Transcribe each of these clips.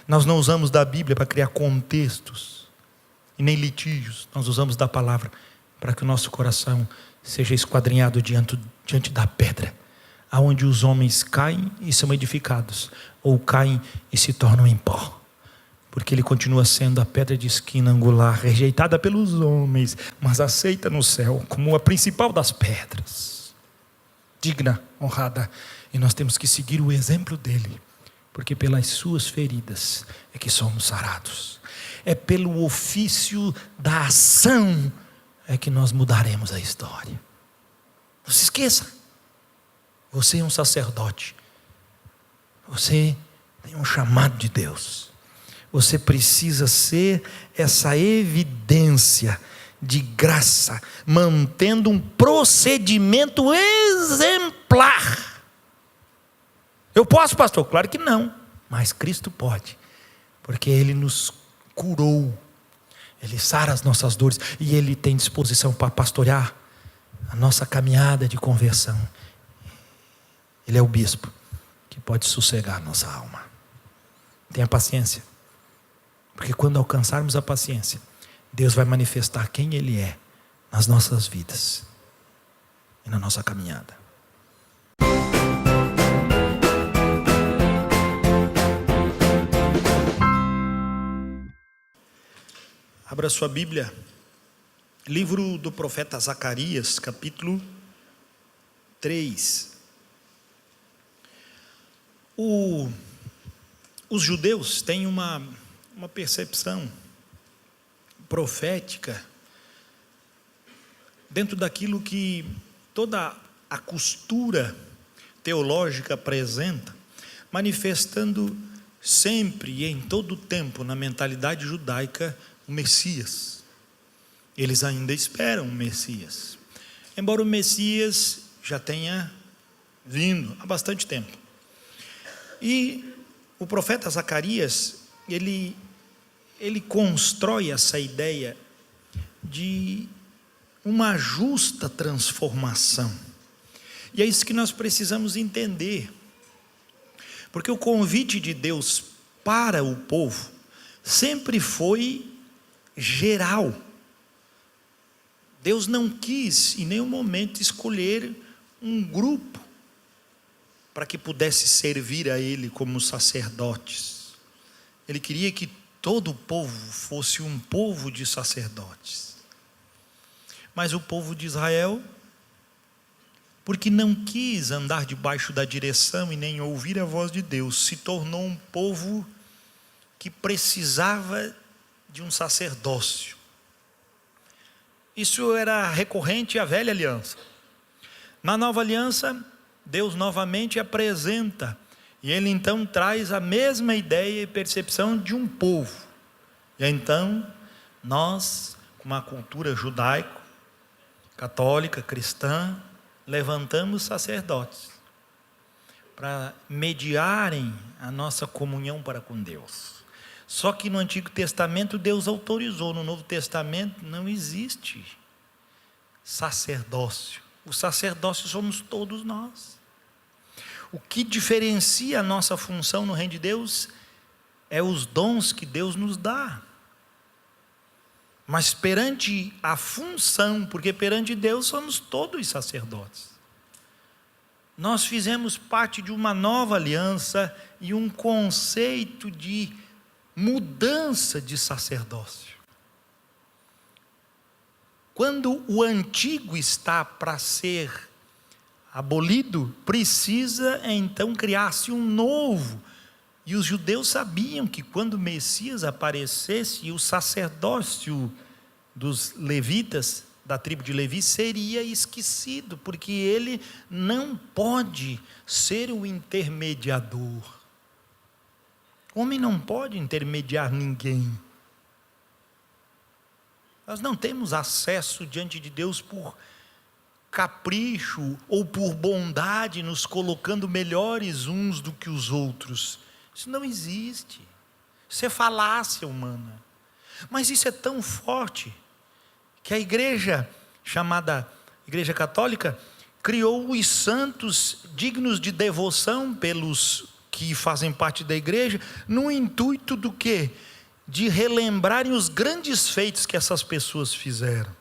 Nós não usamos da Bíblia para criar contextos e nem litígios. Nós usamos da palavra para que o nosso coração seja esquadrinhado diante da pedra, aonde os homens caem e são edificados, ou caem e se tornam em pó, porque ele continua sendo a pedra de esquina angular, rejeitada pelos homens, mas aceita no céu como a principal das pedras, digna, honrada. E nós temos que seguir o exemplo dele, porque pelas suas feridas é que somos sarados. É pelo ofício da ação é que nós mudaremos a história. Não se esqueça, você é um sacerdote, você tem um chamado de Deus, você precisa ser essa evidência de graça, mantendo um procedimento exemplar. Eu posso, pastor? Claro que não, mas Cristo pode, porque Ele nos curou, Ele sara as nossas dores, e Ele tem disposição para pastorear a nossa caminhada de conversão. Ele é o bispo que pode sossegar a nossa alma. Tenha paciência, porque quando alcançarmos a paciência, Deus vai manifestar quem Ele é nas nossas vidas e na nossa caminhada. Abra sua Bíblia, livro do profeta Zacarias, capítulo 3. Os judeus têm uma percepção profética dentro daquilo que toda a costura teológica apresenta, manifestando sempre e em todo o tempo na mentalidade judaica o Messias. Eles ainda esperam o Messias, embora o Messias já tenha vindo há bastante tempo. E o profeta Zacarias, ele constrói essa ideia de uma justa transformação, e é isso que nós precisamos entender, porque o convite de Deus para o povo sempre foi geral. Deus não quis em nenhum momento escolher um grupo para que pudesse servir a Ele como sacerdotes. Ele queria que todo o povo fosse um povo de sacerdotes. Mas o povo de Israel, porque não quis andar debaixo da direção e nem ouvir a voz de Deus, se tornou um povo que precisava de um sacerdócio. Isso era recorrente à velha aliança. Na nova aliança, Deus novamente apresenta, e Ele então traz a mesma ideia e percepção de um povo. E então, nós, com uma cultura judaico, católica, cristã, levantamos sacerdotes para mediarem a nossa comunhão para com Deus. Só que no Antigo Testamento Deus autorizou, no Novo Testamento não existe sacerdócio. O sacerdócio somos todos nós. O que diferencia a nossa função no reino de Deus é os dons que Deus nos dá. Mas perante a função, porque perante Deus somos todos sacerdotes. Nós fizemos parte de uma nova aliança e um conceito de mudança de sacerdócio. Quando o antigo está para ser abolido, precisa então criar-se um novo. E os judeus sabiam que quando o Messias aparecesse, o sacerdócio dos levitas, da tribo de Levi, seria esquecido, porque ele não pode ser o intermediador. O homem não pode intermediar ninguém. Nós não temos acesso diante de Deus por capricho ou por bondade, nos colocando melhores uns do que os outros. Isso não existe. Isso é falácia humana. Mas isso é tão forte que a igreja, chamada Igreja Católica, criou os santos dignos de devoção pelos que fazem parte da igreja, no intuito do quê? De relembrarem os grandes feitos que essas pessoas fizeram.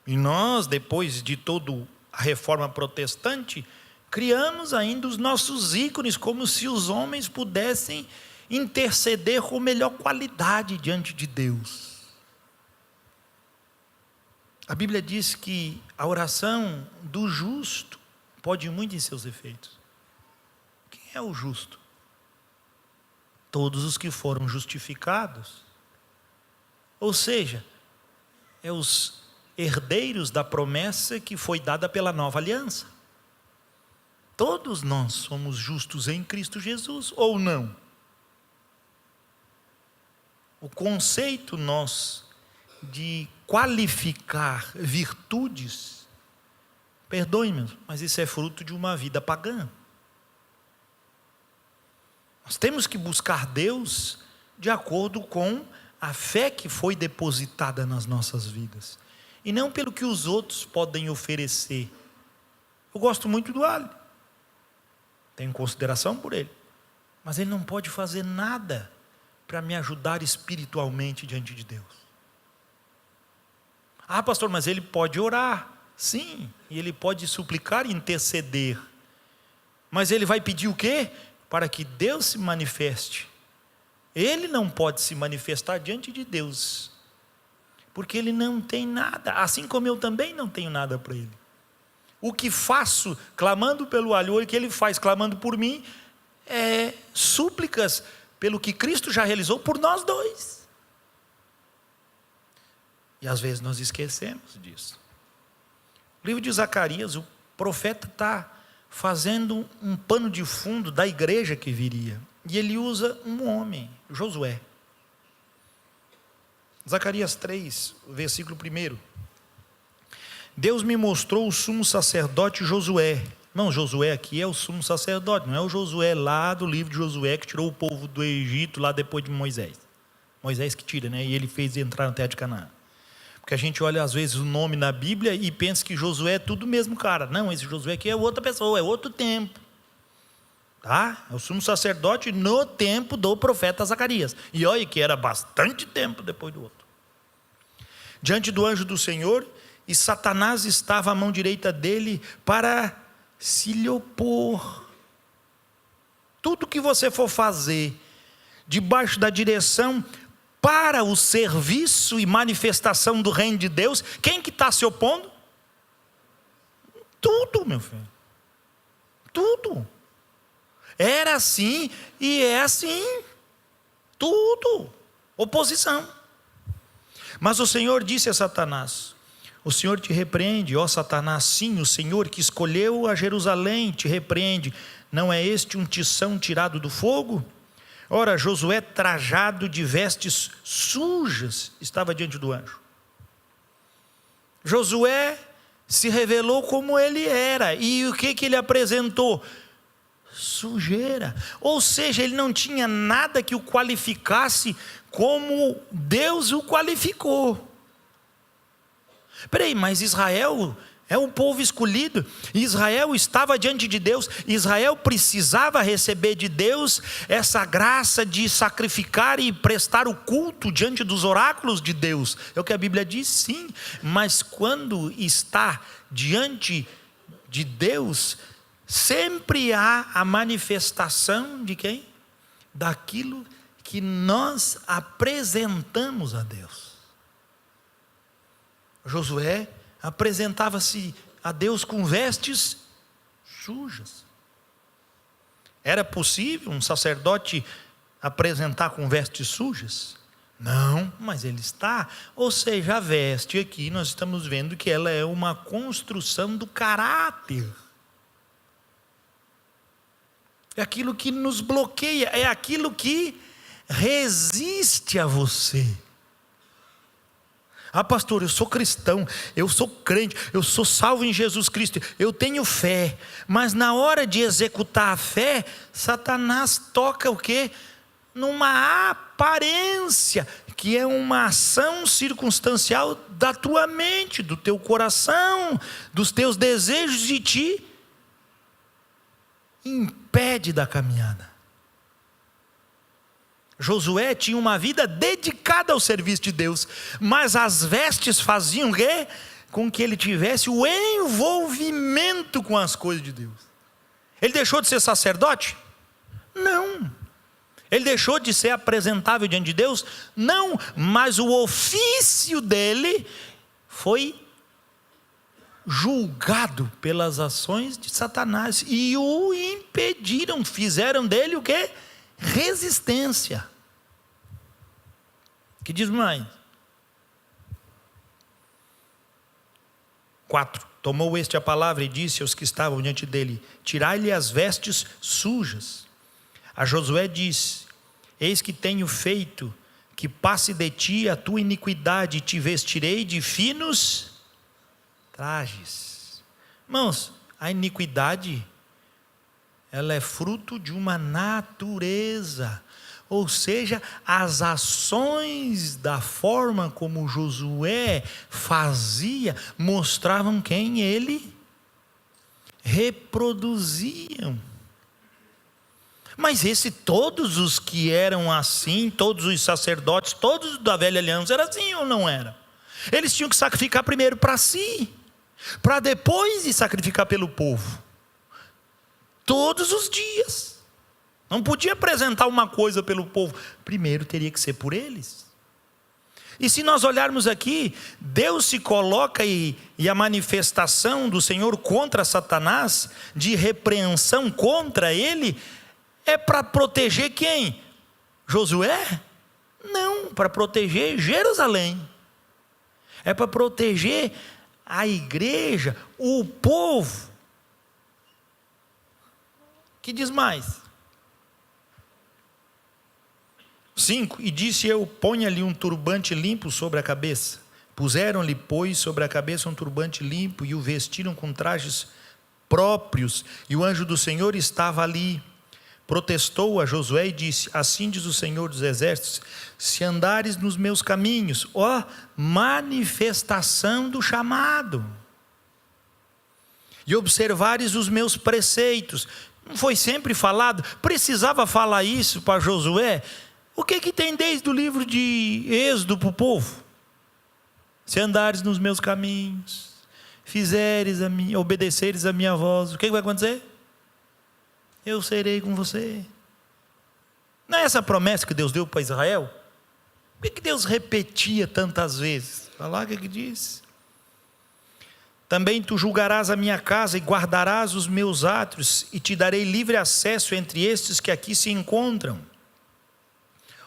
E nós, depois de toda a reforma protestante, criamos ainda os nossos ícones, como se os homens pudessem interceder com melhor qualidade diante de Deus. A Bíblia diz que a oração do justo pode muito em seus efeitos. Quem é o justo? Todos os que foram justificados. Ou seja, é os herdeiros da promessa que foi dada pela nova aliança. Todos nós somos justos em Cristo Jesus, ou não? O conceito nosso de qualificar virtudes, perdoe-me, mas isso é fruto de uma vida pagã. Nós temos que buscar Deus de acordo com a fé que foi depositada nas nossas vidas, e não pelo que os outros podem oferecer. Eu gosto muito do Ali, tenho consideração por ele, mas ele não pode fazer nada para me ajudar espiritualmente diante de Deus. Ah, pastor, mas ele pode orar. Sim, e ele pode suplicar e interceder. Mas ele vai pedir o quê? Para que Deus se manifeste. Ele não pode se manifestar diante de Deus, porque ele não tem nada, assim como eu também não tenho nada para ele. O que faço clamando pelo alho, o que ele faz clamando por mim, é súplicas pelo que Cristo já realizou por nós dois. E às vezes nós esquecemos disso. O livro de Zacarias, o profeta está fazendo um pano de fundo da igreja que viria. E ele usa um homem, Josué. Zacarias 3, versículo 1. Deus me mostrou o sumo sacerdote Josué. Não, Josué aqui é o sumo sacerdote, não é o Josué lá do livro de Josué que tirou o povo do Egito lá depois de Moisés. Moisés que tira, né? E ele fez entrar na terra de Canaã. Porque a gente olha às vezes o nome na Bíblia e pensa que Josué é tudo o mesmo cara. Não, esse Josué aqui é outra pessoa, é outro tempo. Tá? É o sumo sacerdote no tempo do profeta Zacarias. E olha que era bastante tempo depois do outro. Diante do anjo do Senhor, e Satanás estava à mão direita dele para se lhe opor. Tudo que você for fazer debaixo da direção para o serviço e manifestação do reino de Deus, quem que está se opondo? Tudo, meu filho. Tudo. Era assim e é assim. Tudo. Oposição. Mas o Senhor disse a Satanás: o Senhor te repreende, ó Satanás. Sim, o Senhor que escolheu a Jerusalém te repreende. Não é este um tição tirado do fogo? Ora, Josué, trajado de vestes sujas, estava diante do anjo. Josué se revelou como ele era. E o que ele apresentou? Sujeira. Ou seja, ele não tinha nada que o qualificasse como Deus o qualificou. Peraí, mas Israel é um povo escolhido. Israel estava diante de Deus. Israel precisava receber de Deus essa graça de sacrificar e prestar o culto diante dos oráculos de Deus. É o que a Bíblia diz, sim. Mas quando está diante de Deus, sempre há a manifestação de quem? Daquilo que nós apresentamos a Deus. Josué apresentava-se a Deus com vestes sujas. Era possível um sacerdote apresentar com vestes sujas? Não, mas ele está. Ou seja, a veste aqui nós estamos vendo que ela é uma construção do caráter. É aquilo que nos bloqueia, é aquilo que resiste a você. Ah, pastor, eu sou cristão, eu sou crente, eu sou salvo em Jesus Cristo, eu tenho fé. Mas na hora de executar a fé, Satanás toca o quê? Numa aparência, que é uma ação circunstancial da tua mente, do teu coração, dos teus desejos, de te impede da caminhada. Josué tinha uma vida dedicada ao serviço de Deus, mas as vestes faziam com que ele tivesse o envolvimento com as coisas de Deus. Ele deixou de ser sacerdote? Não. Ele deixou de ser apresentável diante de Deus? Não, mas o ofício dele foi julgado pelas ações de Satanás e o impediram, fizeram dele o quê? Resistência. Que diz mais? 4. Tomou este a palavra e disse aos que estavam diante dele: tirai-lhe as vestes sujas. A Josué disse: eis que tenho feito que passe de ti a tua iniquidade, e te vestirei de finos trajes. Irmãos, a iniquidade, ela é fruto de uma natureza, ou seja, as ações da forma como Josué fazia, mostravam quem ele reproduziam. Mas todos os que eram assim, todos os sacerdotes, todos da velha aliança, era assim ou não era? Eles tinham que sacrificar primeiro para si, para depois ir sacrificar pelo povo. Todos os dias. Não podia apresentar uma coisa pelo povo, primeiro teria que ser por eles. E se nós olharmos aqui, Deus se coloca e a manifestação do Senhor contra Satanás, de repreensão contra ele, é para proteger quem? Josué? Não, para proteger Jerusalém. É para proteger a igreja, o povo. Que diz mais? 5. E disse eu: ponha-lhe um turbante limpo sobre a cabeça. Puseram-lhe, pois, sobre a cabeça um turbante limpo e o vestiram com trajes próprios. E o anjo do Senhor estava ali. Protestou a Josué e disse: assim diz o Senhor dos Exércitos: se andares nos meus caminhos, ó manifestação do chamado, e observares os meus preceitos. Não foi sempre falado? Precisava falar isso para Josué? O que tem desde o livro de Êxodo para o povo? Se andares nos meus caminhos, obedeceres a minha voz, o que vai acontecer? Eu serei com você. Não é essa a promessa que Deus deu para Israel? Por que Deus repetia tantas vezes? Olha lá o que diz. Também tu julgarás a minha casa e guardarás os meus átrios, e te darei livre acesso entre estes que aqui se encontram.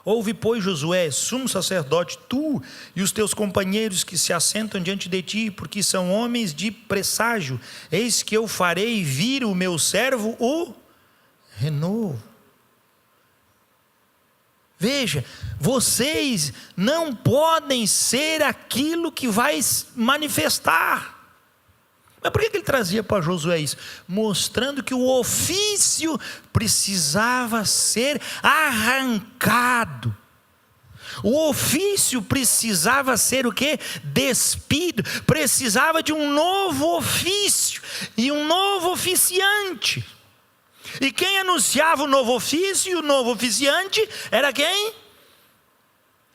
Ouve, pois, Josué, sumo sacerdote, tu e os teus companheiros que se assentam diante de ti, porque são homens de presságio. Eis que eu farei vir o meu servo o renovo. Veja, vocês não podem ser aquilo que vai manifestar. Mas por que ele trazia para Josué isso? Mostrando que o ofício precisava ser arrancado. O ofício precisava ser o quê? Despido. Precisava de um novo ofício e um novo oficiante. E quem anunciava o novo ofício e o novo oficiante era quem?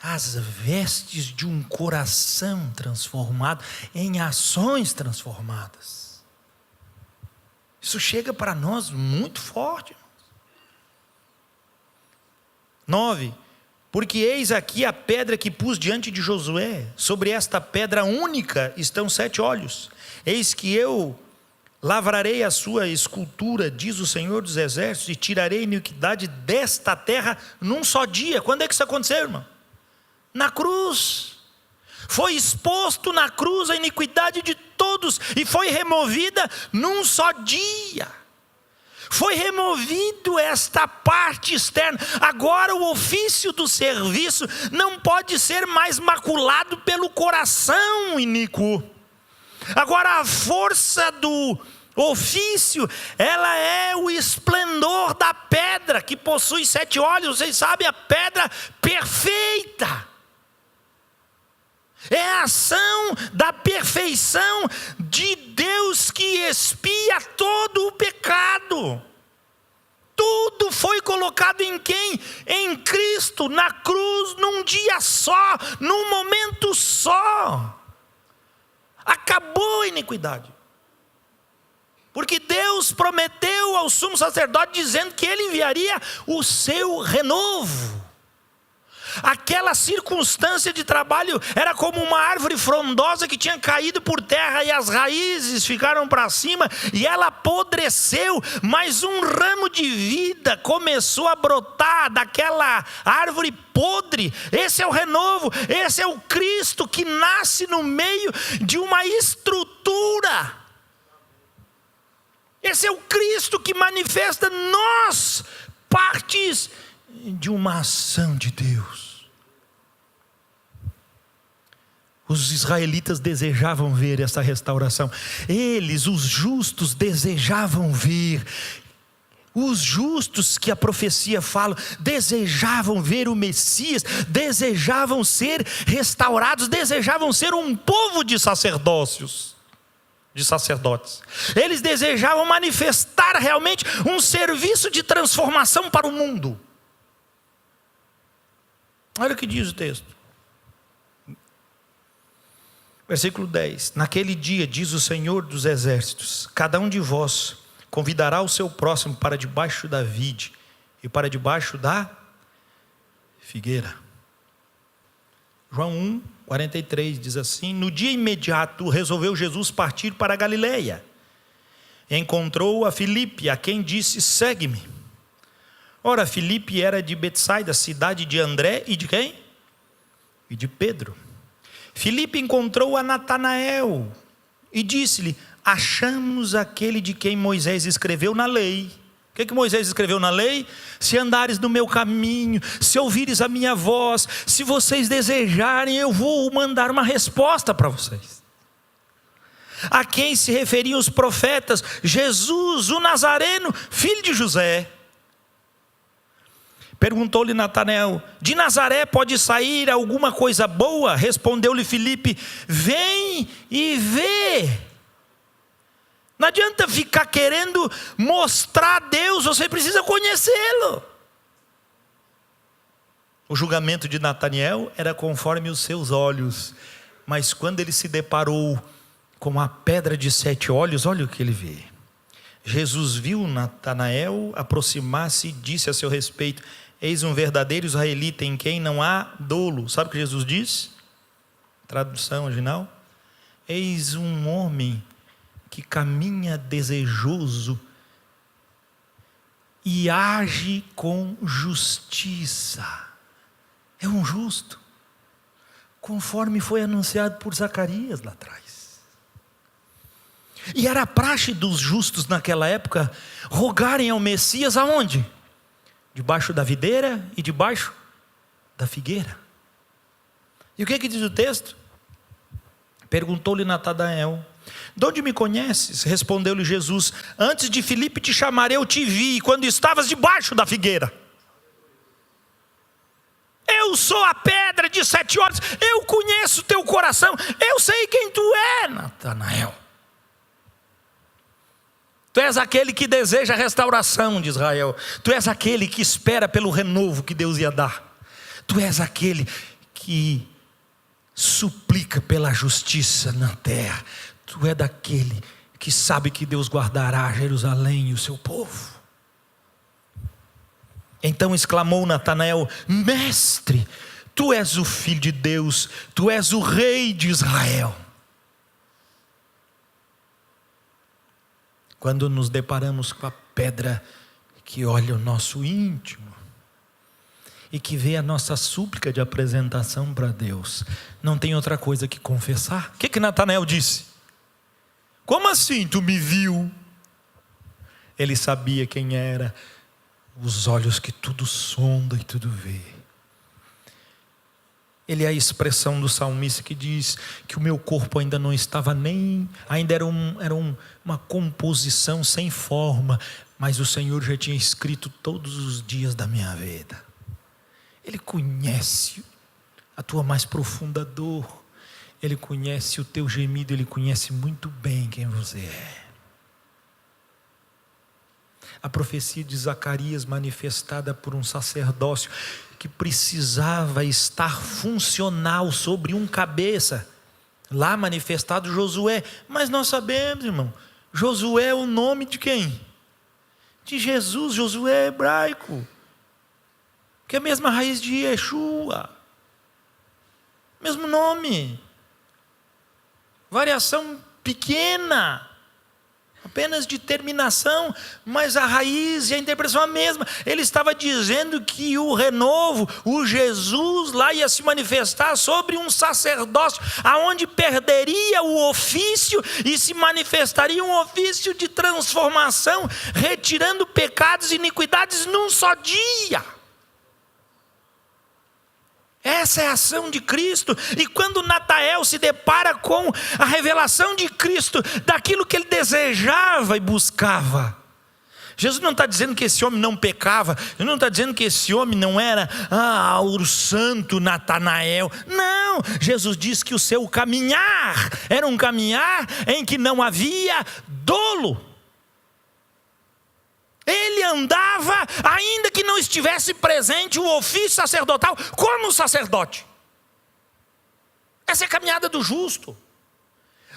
As vestes de um coração transformado em ações transformadas. Isso chega para nós muito forte. 9. Porque eis aqui a pedra que pus diante de Josué. Sobre esta pedra única estão 7 olhos. Eis que eu lavrarei a sua escultura, diz o Senhor dos Exércitos, e tirarei a iniquidade desta terra num só dia. Quando é que isso aconteceu, irmão? Na cruz. Foi exposto na cruz a iniquidade de todos e foi removida num só dia. Foi removido esta parte externa. Agora o ofício do serviço não pode ser mais maculado pelo coração iníquo. Agora a força do ofício, ela é o esplendor da pedra que possui 7 olhos. Vocês sabem, a pedra perfeita. É a ação da perfeição de Deus que expia todo o pecado. Tudo foi colocado em quem? Em Cristo, na cruz, num dia só, num momento só. Acabou a iniquidade. Porque Deus prometeu ao sumo sacerdote dizendo que ele enviaria o seu renovo. Aquela circunstância de trabalho era como uma árvore frondosa que tinha caído por terra e as raízes ficaram para cima e ela apodreceu, mas um ramo de vida começou a brotar daquela árvore podre. Esse é o renovo, esse é o Cristo que nasce no meio de uma estrutura. Esse é o Cristo que manifesta nós, partes de uma ação de Deus. Os israelitas desejavam ver essa restauração. Eles, os justos, desejavam ver. Os justos que a profecia fala, desejavam ver o Messias, desejavam ser restaurados, desejavam ser um povo de sacerdotes. Eles desejavam manifestar realmente um serviço de transformação para o mundo. Olha o que diz o texto. Versículo 10. Naquele dia, diz o Senhor dos Exércitos, cada um de vós convidará o seu próximo para debaixo da vide e para debaixo da figueira. João 1, 43 diz assim: no dia imediato resolveu Jesus partir para a Galileia. Encontrou a Filipe, a quem disse: segue-me. Ora, Filipe era de Betsaida, cidade de André e de quem? E de Pedro. Filipe encontrou a Natanael e disse-lhe: achamos aquele de quem Moisés escreveu na lei. O que Moisés escreveu na lei? Se andares no meu caminho, se ouvires a minha voz, se vocês desejarem, eu vou mandar uma resposta para vocês. A quem se referiam os profetas? Jesus, o Nazareno, filho de José. Perguntou-lhe Natanael: de Nazaré pode sair alguma coisa boa? Respondeu-lhe Filipe: vem e vê. Não adianta ficar querendo mostrar Deus, você precisa conhecê-lo. O julgamento de Natanael era conforme os seus olhos, mas quando ele se deparou com a pedra de 7 olhos, olha o que ele vê. Jesus viu Natanael aproximar-se e disse a seu respeito: eis um verdadeiro israelita em quem não há dolo. Sabe o que Jesus diz? Tradução original: eis um homem que caminha desejoso e age com justiça. É um justo, conforme foi anunciado por Zacarias lá atrás. E era a praxe dos justos naquela época rogarem ao Messias aonde? Debaixo da videira e debaixo da figueira. E o que diz o texto? Perguntou-lhe Natanael: de onde me conheces? Respondeu-lhe Jesus: antes de Filipe te chamar, eu te vi quando estavas debaixo da figueira. Eu sou a pedra de 7 olhos, eu conheço o teu coração, eu sei quem tu é, Natanael. Tu és aquele que deseja a restauração de Israel. Tu és aquele que espera pelo renovo que Deus ia dar. Tu és aquele que suplica pela justiça na terra. Tu é daquele que sabe que Deus guardará Jerusalém e o seu povo. Então exclamou Natanael: mestre, tu és o filho de Deus, tu és o rei de Israel. Quando nos deparamos com a pedra que olha o nosso íntimo e que vê a nossa súplica de apresentação para Deus, não tem outra coisa que confessar. O que Natanael disse? Como assim tu me viu? Ele sabia quem era, os olhos que tudo sonda e tudo vê. Ele é a expressão do salmista que diz que o meu corpo ainda não estava ainda era uma composição sem forma, mas o Senhor já tinha escrito todos os dias da minha vida. Ele conhece a tua mais profunda dor, Ele conhece o teu gemido, Ele conhece muito bem quem você é. a profecia de Zacarias manifestada por um sacerdócio que precisava estar funcional sobre um cabeça. Lá manifestado Josué, mas nós sabemos, irmão, Josué é o nome de quem? De Jesus. Josué é hebraico, que é a mesma raiz de Yeshua, mesmo nome, variação pequena, apenas de terminação, mas a raiz e a interpretação é a mesma. Ele estava dizendo que o renovo, o Jesus lá ia se manifestar sobre um sacerdócio, aonde perderia o ofício e se manifestaria um ofício de transformação, retirando pecados e iniquidades num só dia. Essa é a ação de Cristo. E quando Natanael se depara com a revelação de Cristo, daquilo que ele desejava e buscava, Jesus não está dizendo que esse homem não pecava, Jesus não está dizendo que esse homem não era o santo Natanael. Não, Jesus diz que o seu caminhar era um caminhar em que não havia dolo. Ele andava, ainda que não estivesse presente o ofício sacerdotal, como sacerdote. Essa é a caminhada do justo.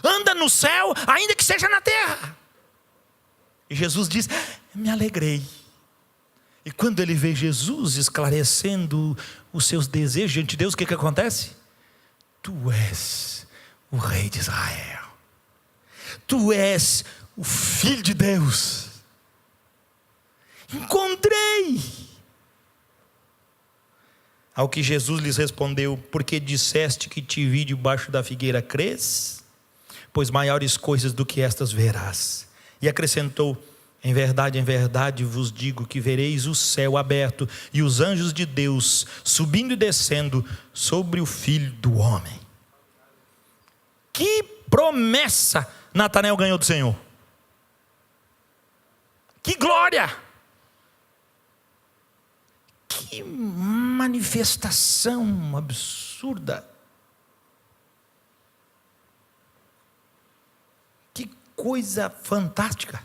Anda no céu, ainda que seja na terra. E Jesus diz: me alegrei. E quando ele vê Jesus esclarecendo os seus desejos diante de Deus, o que acontece? Tu és o Rei de Israel. Tu és o Filho de Deus. Encontrei. Ao que Jesus lhes respondeu: porque disseste que te vi debaixo da figueira, crês? Pois maiores coisas do que estas verás. E acrescentou: em verdade vos digo que vereis o céu aberto e os anjos de Deus subindo e descendo sobre o Filho do Homem. Que promessa Natanael ganhou do Senhor! Que glória! Que manifestação absurda! Que coisa fantástica!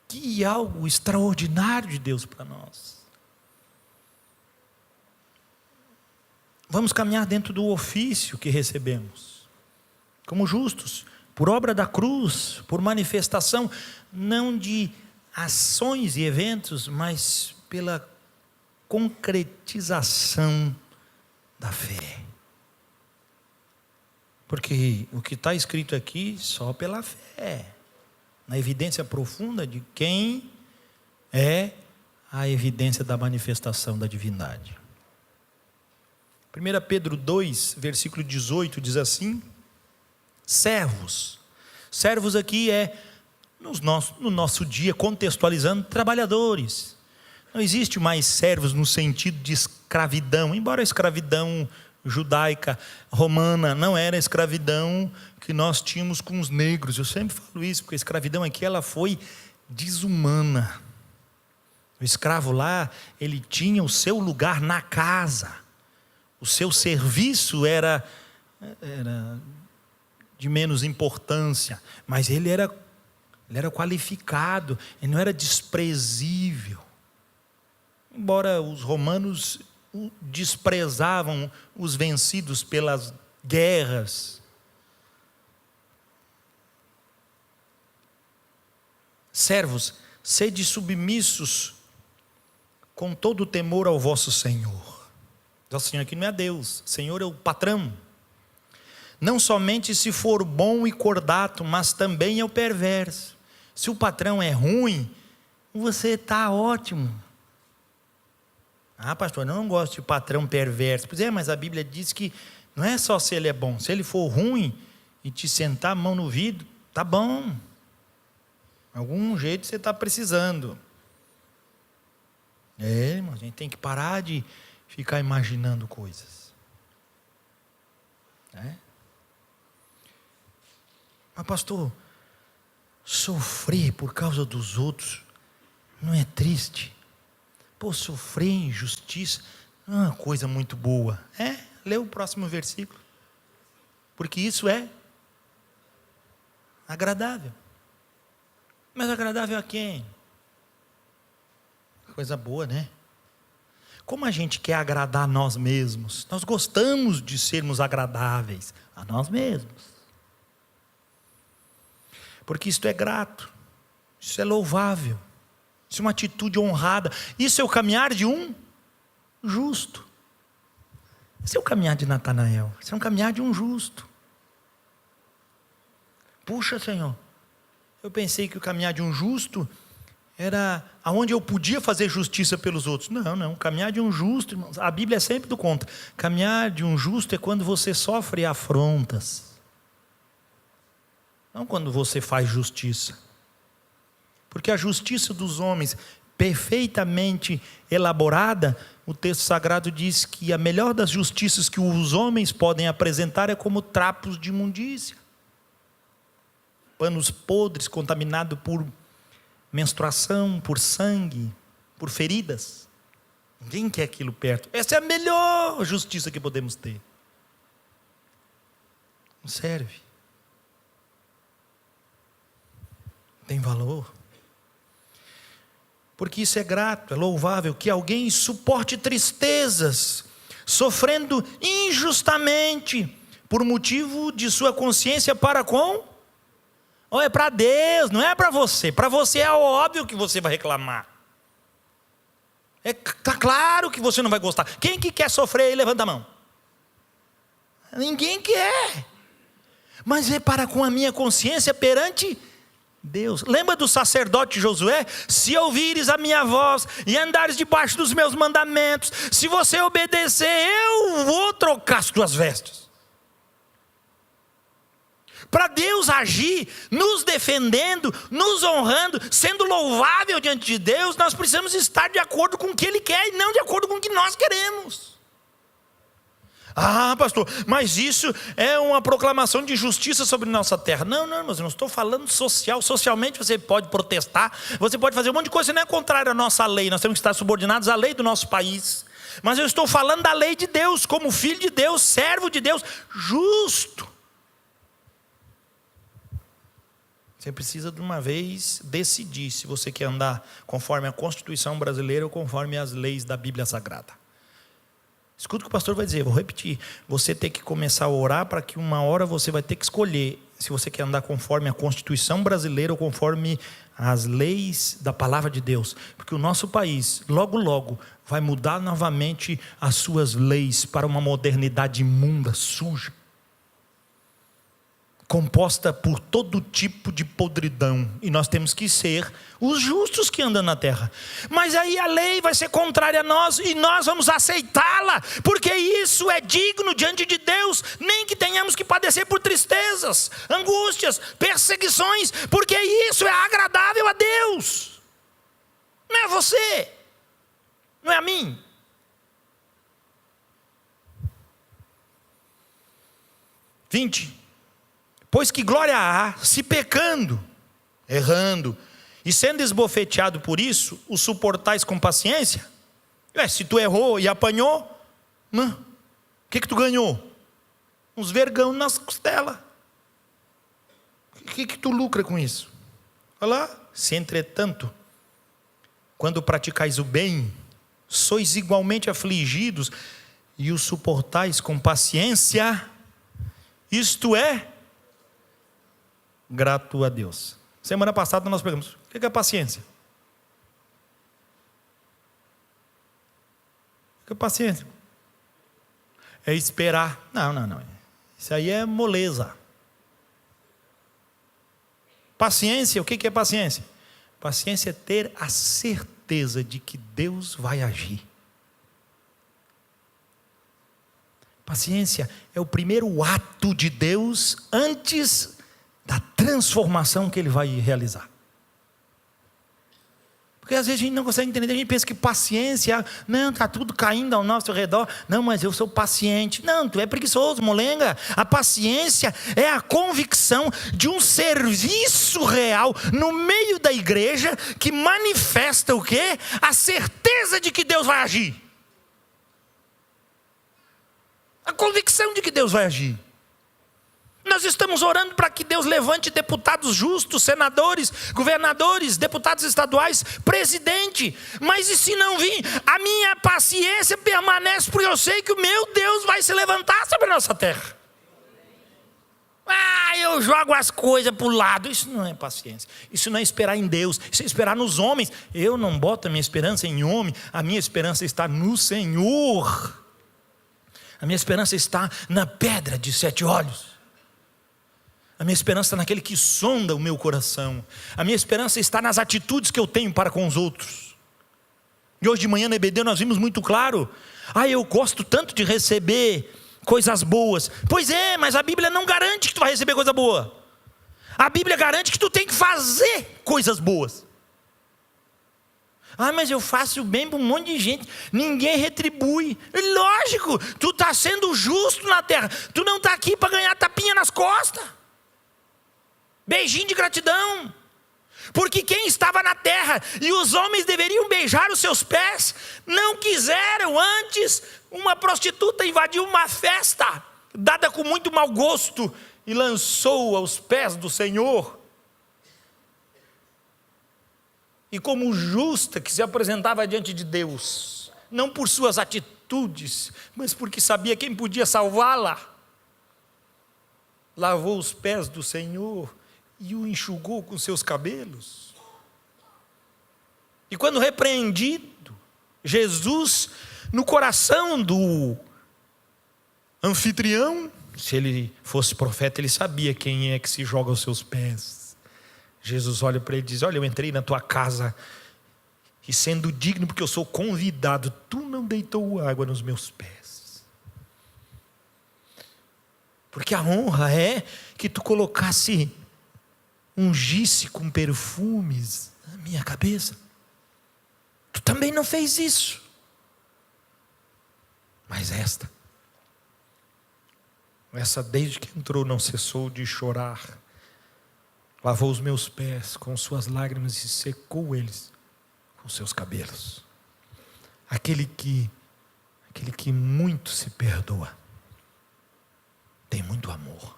Que algo extraordinário de Deus para nós. Vamos caminhar dentro do ofício que recebemos, como justos, por obra da cruz, por manifestação, não de ações e eventos, mas pela concretização da fé. Porque o que está escrito aqui, só pela fé, na evidência profunda de quem é a evidência da manifestação da divindade. 1 Pedro 2, versículo 18, diz assim: servos. Servos aqui é, no nosso dia, contextualizando, trabalhadores. Não existe mais servos no sentido de escravidão, embora a escravidão judaica, romana, não era a escravidão que nós tínhamos com os negros. Eu sempre falo isso, porque a escravidão aqui ela foi desumana. O escravo lá, ele tinha o seu lugar na casa, o seu serviço era de menos importância, mas ele era qualificado, ele não era desprezível. Embora os romanos desprezavam os vencidos pelas guerras. Servos, sede submissos com todo o temor ao vosso Senhor. O Senhor aqui não é Deus, o Senhor é o patrão. Não somente se for bom e cordato, mas também é o perverso. Se o patrão é ruim, você está ótimo. Pastor, eu não gosto de patrão perverso. Pois é, mas a Bíblia diz que não é só se ele é bom. Se ele for ruim e te sentar a mão no vidro, tá bom. Algum jeito você está precisando. Irmão, a gente tem que parar de ficar imaginando coisas. Mas pastor, sofrer por causa dos outros não é triste? Sofrer injustiça não é uma coisa muito boa. Lê o próximo versículo. Porque isso é agradável. Mas agradável a quem? Coisa boa, né? Como a gente quer agradar a nós mesmos? Nós gostamos de sermos agradáveis a nós mesmos. Porque isto é grato, isso é louvável, isso é uma atitude honrada, isso é o caminhar de um justo. Esse é o caminhar de Natanael, esse é um caminhar de um justo. Puxa, Senhor, eu pensei que o caminhar de um justo era aonde eu podia fazer justiça pelos outros. Não, caminhar de um justo, irmãos, a Bíblia é sempre do contra. Caminhar de um justo é quando você sofre afrontas, não quando você faz justiça. Porque a justiça dos homens, perfeitamente elaborada, o texto sagrado diz que a melhor das justiças que os homens podem apresentar é como trapos de imundícia. Panos podres, contaminados por menstruação, por sangue, por feridas. Ninguém quer aquilo perto. Essa é a melhor justiça que podemos ter. Não serve. Tem valor. Porque isso é grato, é louvável, que alguém suporte tristezas, sofrendo injustamente, por motivo de sua consciência para com... é para Deus, não é para você. Para você é óbvio que você vai reclamar. Está claro que você não vai gostar. Quem que quer sofrer aí, levanta a mão. Ninguém quer. Mas é para com a minha consciência perante Deus. Lembra do sacerdote Josué? Se ouvires a minha voz e andares debaixo dos meus mandamentos, se você obedecer, eu vou trocar as tuas vestes. Para Deus agir, nos defendendo, nos honrando, sendo louvável diante de Deus, nós precisamos estar de acordo com o que Ele quer e não de acordo com o que nós queremos. Ah, pastor, mas isso é uma proclamação de justiça sobre nossa terra. Não, mas eu não estou falando social. Socialmente você pode protestar, você pode fazer um monte de coisa, não é contrário à nossa lei. Nós temos que estar subordinados à lei do nosso país. Mas eu estou falando da lei de Deus, como filho de Deus, servo de Deus, justo. Você precisa de uma vez decidir se você quer andar conforme a Constituição brasileira ou conforme as leis da Bíblia Sagrada. Escuta o que o pastor vai dizer, vou repetir. Você tem que começar a orar para que uma hora você vai ter que escolher se você quer andar conforme a Constituição brasileira ou conforme as leis da palavra de Deus. Porque o nosso país, logo, vai mudar novamente as suas leis para uma modernidade imunda, suja, composta por todo tipo de podridão, e nós temos que ser os justos que andam na terra. Mas aí a lei vai ser contrária a nós e nós vamos aceitá-la, porque isso é digno diante de Deus, nem que tenhamos que padecer por tristezas, angústias, perseguições, porque isso é agradável a Deus. Não é a você, não é a mim. Pois que glória há, se pecando, errando, e sendo esbofeteado por isso, o suportais com paciência? Se tu errou e apanhou, o que tu ganhou? Uns vergão nas costelas. O que tu lucra com isso? Olha lá. Se entretanto, quando praticais o bem, sois igualmente afligidos, e o suportais com paciência, isto é grato a Deus. Semana passada nós pegamos, o que é paciência? O que é paciência? É esperar. Não. Isso aí é moleza. Paciência, o que é paciência? Paciência é ter a certeza de que Deus vai agir. Paciência é o primeiro ato de Deus antes da transformação que Ele vai realizar. Porque às vezes a gente não consegue entender, a gente pensa que paciência, não, está tudo caindo ao nosso redor, não, mas eu sou paciente. Não, tu é preguiçoso, molenga. A paciência é a convicção de um serviço real no meio da igreja que manifesta o quê? A certeza de que Deus vai agir. A convicção de que Deus vai agir. Nós estamos orando para que Deus levante deputados justos, senadores, governadores, deputados estaduais, presidente. Mas e se não vir? A minha paciência permanece, porque eu sei que o meu Deus vai se levantar sobre a nossa terra. Eu jogo as coisas para o lado. Isso não é paciência. Isso não é esperar em Deus. Isso é esperar nos homens. Eu não boto a minha esperança em homem. A minha esperança está no Senhor. A minha esperança está na pedra de 7 olhos. A minha esperança está naquele que sonda o meu coração. A minha esperança está nas atitudes que eu tenho para com os outros. E hoje de manhã na EBD nós vimos muito claro. Eu gosto tanto de receber coisas boas. Pois é, mas a Bíblia não garante que tu vai receber coisa boa. A Bíblia garante que tu tem que fazer coisas boas. Mas eu faço bem para um monte de gente. Ninguém retribui. Lógico, tu está sendo justo na terra. Tu não está aqui para ganhar tapinha nas costas. Beijinho de gratidão. Porque quem estava na terra e os homens deveriam beijar os seus pés, não quiseram. Antes, uma prostituta invadiu uma festa, dada com muito mau gosto, e lançou aos pés do Senhor. E como justa que se apresentava diante de Deus, não por suas atitudes, mas porque sabia quem podia salvá-la, lavou os pés do Senhor e o enxugou com seus cabelos. E quando repreendido, Jesus, no coração do anfitrião, se ele fosse profeta, ele sabia quem é que se joga aos seus pés. Jesus olha para ele e diz: olha, eu entrei na tua casa e sendo digno, porque eu sou convidado, tu não deitou água nos meus pés. Porque a honra é que tu colocasse, ungisse com perfumes na minha cabeça. Tu também não fez isso. Mas essa desde que entrou não cessou de chorar. Lavou os meus pés com suas lágrimas e secou eles com seus cabelos. Aquele que muito se perdoa, tem muito amor.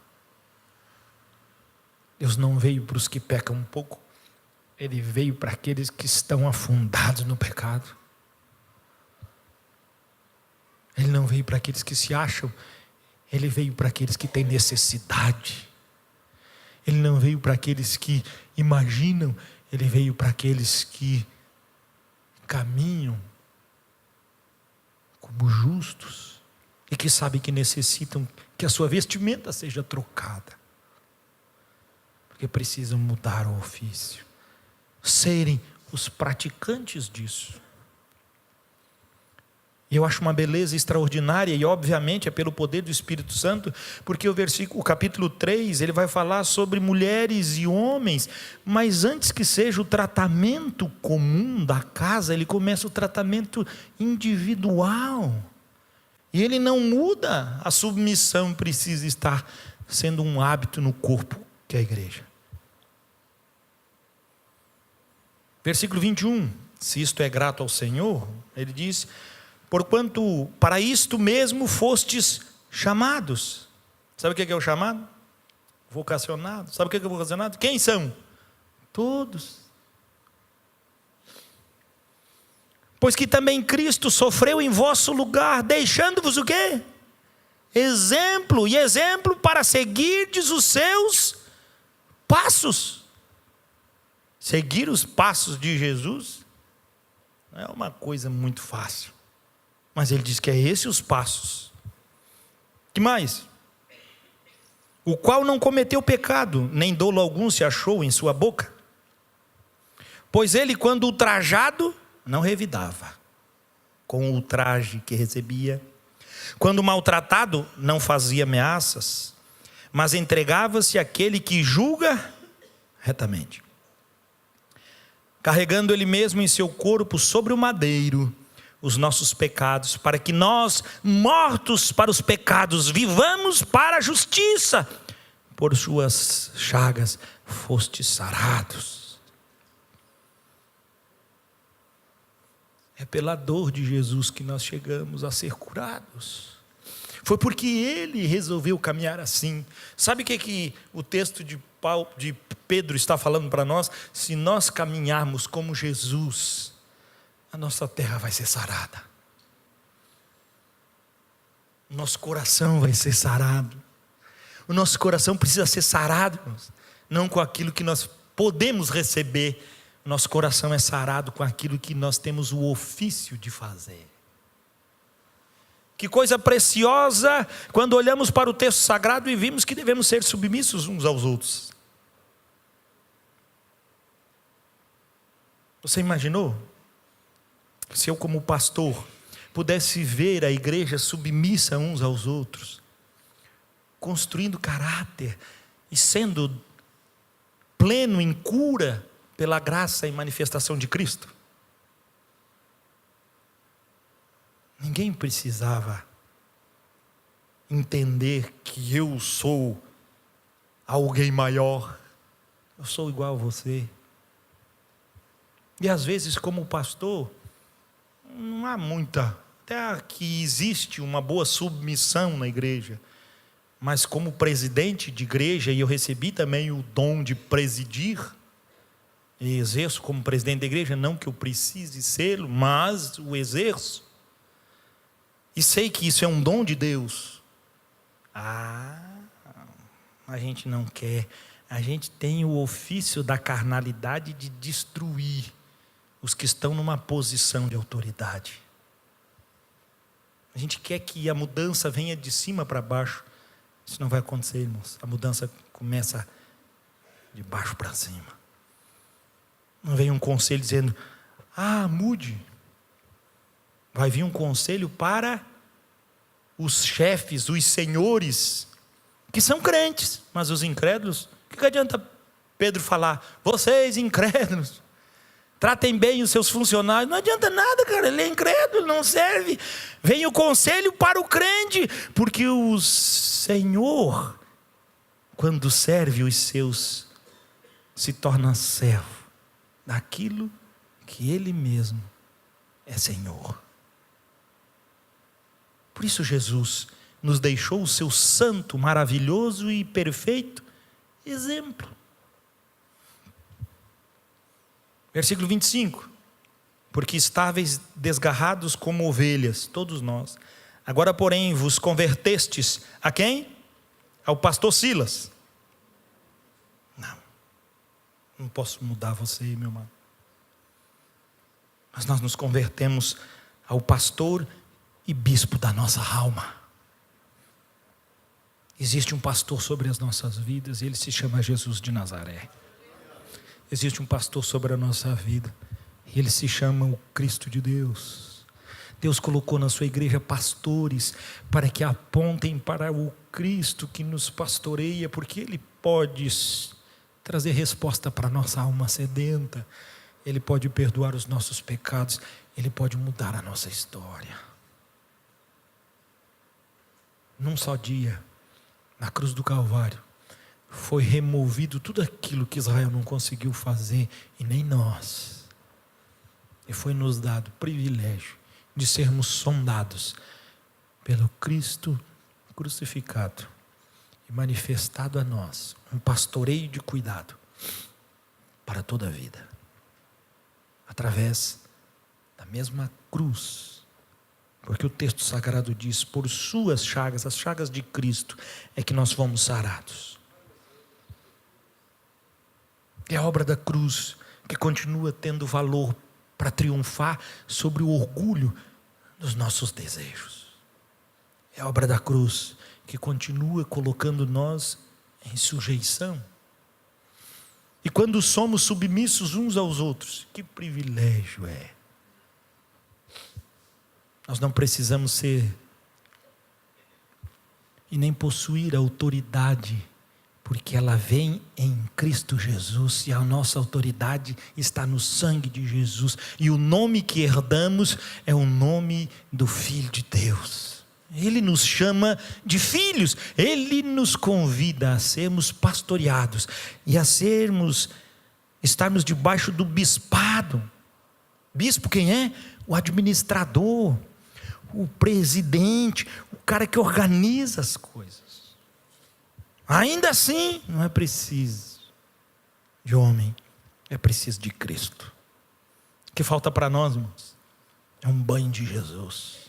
Deus não veio para os que pecam um pouco. Ele veio para aqueles que estão afundados no pecado. Ele não veio para aqueles que se acham. Ele veio para aqueles que têm necessidade. Ele não veio para aqueles que imaginam. Ele veio para aqueles que caminham como justos e que sabem que necessitam que a sua vestimenta seja trocada. Porque precisam mudar o ofício, serem os praticantes disso. E eu acho uma beleza extraordinária, e obviamente é pelo poder do Espírito Santo, porque o capítulo 3, ele vai falar sobre mulheres e homens, mas antes que seja o tratamento comum da casa, ele começa o tratamento individual. E ele não muda, a submissão precisa estar sendo um hábito no corpo, que é a igreja. Versículo 21, se isto é grato ao Senhor, ele diz: porquanto para isto mesmo fostes chamados. Sabe o que é o chamado? Vocacionado. Sabe o que é o vocacionado? Quem são? Todos. Pois que também Cristo sofreu em vosso lugar, deixando-vos o quê? Exemplo, e exemplo para seguirdes os seus passos. Seguir os passos de Jesus não é uma coisa muito fácil. Mas ele diz que é esse os passos. Que mais? O qual não cometeu pecado, nem dolo algum se achou em sua boca. Pois ele, quando ultrajado, não revidava com o ultraje que recebia. Quando maltratado, não fazia ameaças, mas entregava-se àquele que julga retamente. Carregando ele mesmo em seu corpo sobre o madeiro os nossos pecados, para que nós, mortos para os pecados, vivamos para a justiça. Por suas chagas fostes sarados. É pela dor de Jesus que nós chegamos a ser curados. Foi porque ele resolveu caminhar assim. Sabe o que o texto de Pedro está falando para nós? Se nós caminharmos como Jesus, a nossa terra vai ser sarada. O nosso coração vai ser sarado. O nosso coração precisa ser sarado, irmãos, não com aquilo que nós podemos receber. O nosso coração é sarado com aquilo que nós temos o ofício de fazer. Que coisa preciosa quando olhamos para o texto sagrado e vimos que devemos ser submissos uns aos outros. Você imaginou? Se eu, como pastor, pudesse ver a igreja submissa uns aos outros, construindo caráter e sendo pleno em cura pela graça e manifestação de Cristo? Ninguém precisava entender que eu sou alguém maior. Eu sou igual a você. E às vezes, como pastor, não há muita, até que existe uma boa submissão na igreja. Mas como presidente de igreja, e eu recebi também o dom de presidir, e exerço como presidente da igreja, não que eu precise ser, mas o exerço. E sei que isso é um dom de Deus. A gente não quer. A gente tem o ofício da carnalidade de destruir os que estão numa posição de autoridade. A gente quer que a mudança venha de cima para baixo. Isso não vai acontecer, irmãos. A mudança começa de baixo para cima. Não vem um conselho dizendo, mude. Vai vir um conselho para os chefes, os senhores, que são crentes, mas os incrédulos, o que adianta Pedro falar? Vocês incrédulos, tratem bem os seus funcionários. Não adianta nada, cara, ele é incrédulo, não serve. Vem o conselho para o crente, porque o Senhor, quando serve os seus, se torna servo daquilo que Ele mesmo é Senhor. Por isso Jesus nos deixou o seu santo, maravilhoso e perfeito exemplo. Versículo 25. Porque estáveis desgarrados como ovelhas, todos nós. Agora, porém, vos convertestes a quem? Ao pastor Silas. Não posso mudar você, meu irmão. Mas nós nos convertemos ao pastor e bispo da nossa alma. Existe um pastor sobre as nossas vidas, e ele se chama Jesus de Nazaré. Existe um pastor sobre a nossa vida, e ele se chama o Cristo de Deus. Deus colocou na sua igreja pastores para que apontem para o Cristo que nos pastoreia, porque Ele pode trazer resposta para a nossa alma sedenta, Ele pode perdoar os nossos pecados, Ele pode mudar a nossa história. Num só dia, na cruz do Calvário, foi removido tudo aquilo que Israel não conseguiu fazer, e nem nós. E foi nos dado o privilégio de sermos sondados pelo Cristo crucificado e manifestado a nós um pastoreio de cuidado para toda a vida, através da mesma cruz. Porque o texto sagrado diz, por suas chagas, as chagas de Cristo, é que nós fomos sarados. É a obra da cruz que continua tendo valor para triunfar sobre o orgulho dos nossos desejos. É a obra da cruz que continua colocando nós em sujeição. E quando somos submissos uns aos outros, que privilégio é! Nós não precisamos ser e nem possuir autoridade, porque ela vem em Cristo Jesus, e a nossa autoridade está no sangue de Jesus, e o nome que herdamos é o nome do Filho de Deus. Ele nos chama de filhos, Ele nos convida a sermos pastoreados, e a estarmos debaixo do bispado. Bispo quem é? O administrador. o presidente, o cara que organiza as coisas. Ainda assim, não é preciso de homem, é preciso de Cristo. O que falta para nós, irmãos, é um banho de Jesus.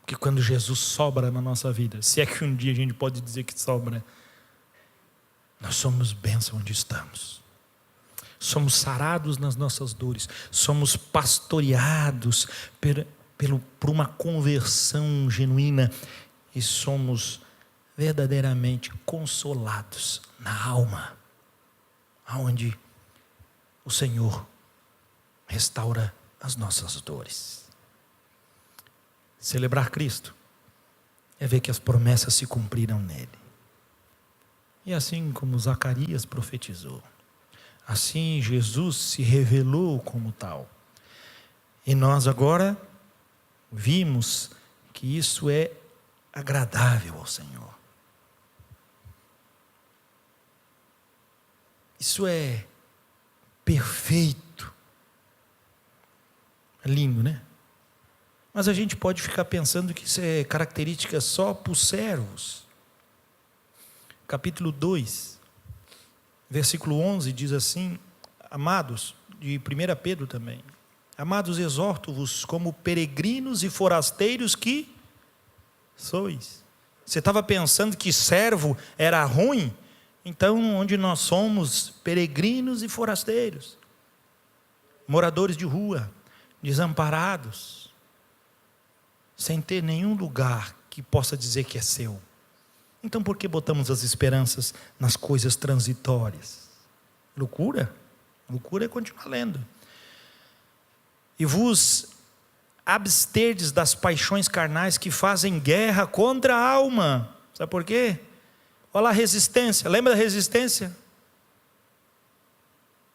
Porque quando Jesus sobra na nossa vida, se é que um dia a gente pode dizer que sobra, nós somos bênção onde estamos. Somos sarados nas nossas dores, somos pastoreados por uma conversão genuína e somos verdadeiramente consolados na alma, aonde o Senhor restaura as nossas dores. Celebrar Cristo é ver que as promessas se cumpriram nele. E assim como Zacarias profetizou, assim Jesus se revelou como tal. E nós agora vimos que isso é agradável ao Senhor. Isso é perfeito. É lindo, né? Mas a gente pode ficar pensando que isso é característica só para os servos. Capítulo 2, versículo 11 diz assim: amados, de 1 Pedro também, amados, exorto-vos como peregrinos e forasteiros que sois. Você estava pensando que servo era ruim? Então, onde nós somos peregrinos e forasteiros, moradores de rua, desamparados, sem ter nenhum lugar que possa dizer que é seu. Então, por que botamos as esperanças nas coisas transitórias? Loucura? Loucura é continuar lendo. E vos absterdes das paixões carnais que fazem guerra contra a alma. Sabe por quê? Olha lá a resistência. Lembra da resistência?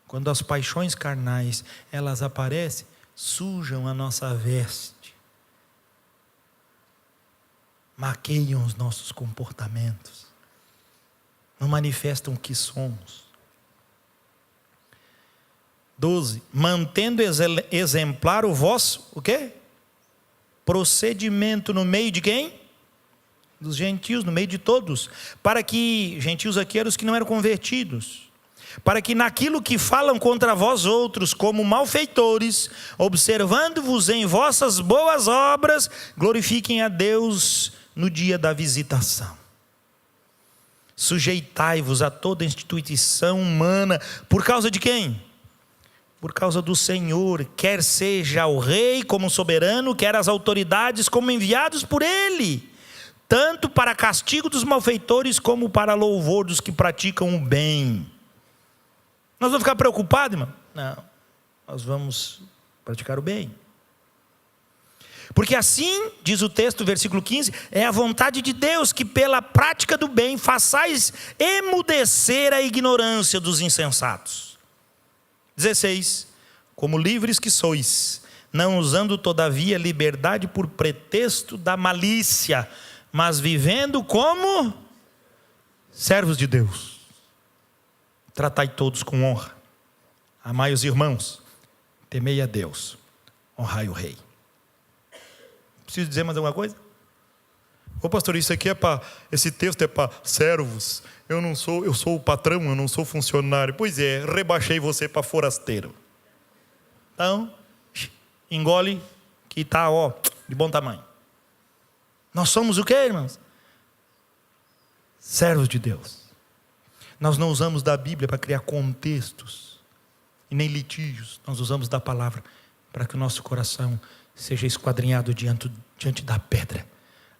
Quando as paixões carnais, elas aparecem, sujam a nossa veste, maqueiam os nossos comportamentos, não manifestam o que somos. 12, mantendo exemplar o vosso, o quê? Procedimento no meio de quem? Dos gentios, no meio de todos, para que, gentios aqui eram os que não eram convertidos, para que naquilo que falam contra vós outros, como malfeitores, observando-vos em vossas boas obras, glorifiquem a Deus no dia da visitação. Sujeitai-vos a toda instituição humana, por causa de quem? Por causa do Senhor, quer seja o rei como soberano, quer as autoridades como enviados por ele, tanto para castigo dos malfeitores, como para louvor dos que praticam o bem. Nós vamos ficar preocupados, irmão? Não, nós vamos praticar o bem. Porque assim, diz o texto, versículo 15, é a vontade de Deus que pela prática do bem façais emudecer a ignorância dos insensatos. 16, como livres que sois, não usando todavia liberdade por pretexto da malícia, mas vivendo como servos de Deus. Tratai todos com honra, amai os irmãos, temei a Deus, honrai o rei. Preciso dizer mais alguma coisa? Ô pastor, isso aqui esse texto é para servos. Eu sou o patrão, eu não sou funcionário. Pois é, rebaixei você para forasteiro. Então, engole que está, de bom tamanho. Nós somos o quê, irmãos? Servos de Deus. Nós não usamos da Bíblia para criar contextos e nem litígios. Nós usamos da palavra para que o nosso coração seja esquadrinhado diante da pedra,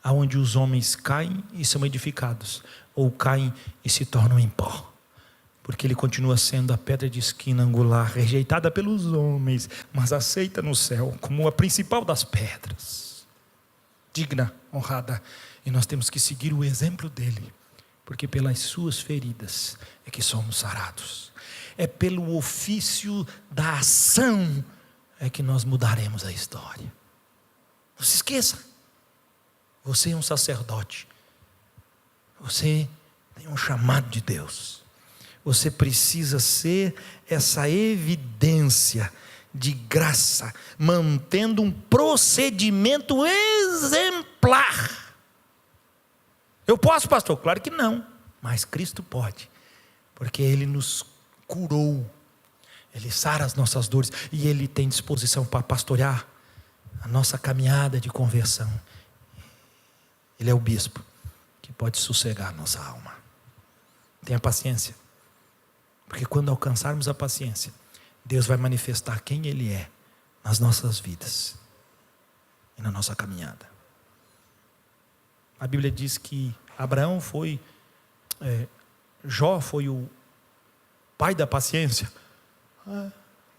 aonde os homens caem e são edificados, ou caem e se tornam em pó, porque ele continua sendo a pedra de esquina angular, rejeitada pelos homens, mas aceita no céu como a principal das pedras, digna, honrada, e nós temos que seguir o exemplo dele, porque pelas suas feridas é que somos sarados, é pelo ofício da ação é que nós mudaremos a história. Não se esqueça, você é um sacerdote, você tem um chamado de Deus, você precisa ser essa evidência de graça, mantendo um procedimento exemplar. Eu posso, pastor? Claro que não, mas Cristo pode, porque Ele nos curou, Ele sara as nossas dores, e Ele tem disposição para pastorear a nossa caminhada de conversão. Ele é o bispo que pode sossegar a nossa alma. Tenha paciência, porque quando alcançarmos a paciência, Deus vai manifestar quem Ele é nas nossas vidas e na nossa caminhada. A Bíblia diz que Abraão foi, Jó foi o pai da paciência,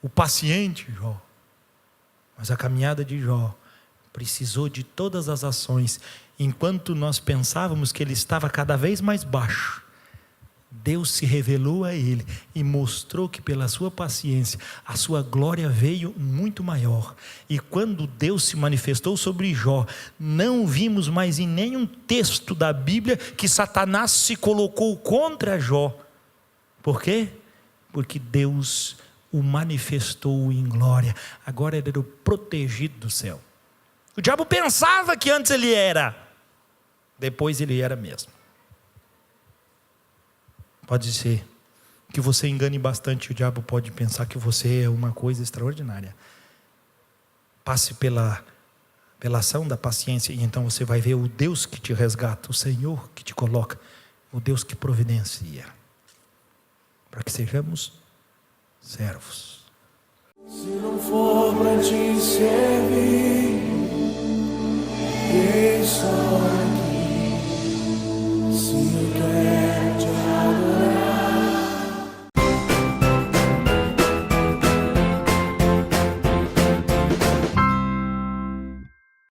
o paciente Jó. Mas a caminhada de Jó precisou de todas as ações. Enquanto nós pensávamos que ele estava cada vez mais baixo, Deus se revelou a ele e mostrou que pela sua paciência a sua glória veio muito maior. E quando Deus se manifestou sobre Jó, não vimos mais em nenhum texto da Bíblia que Satanás se colocou contra Jó. Por quê? Porque Deus o manifestou em glória. Agora ele era o protegido do céu. O diabo pensava que antes ele era, depois ele era mesmo. Pode ser que você engane bastante, o diabo pode pensar que você é uma coisa extraordinária. Passe pela ação da paciência, e então você vai ver o Deus que te resgata, o Senhor que te coloca, o Deus que providencia, para que sejamos servos. Se não for para te servir, quem sou eu?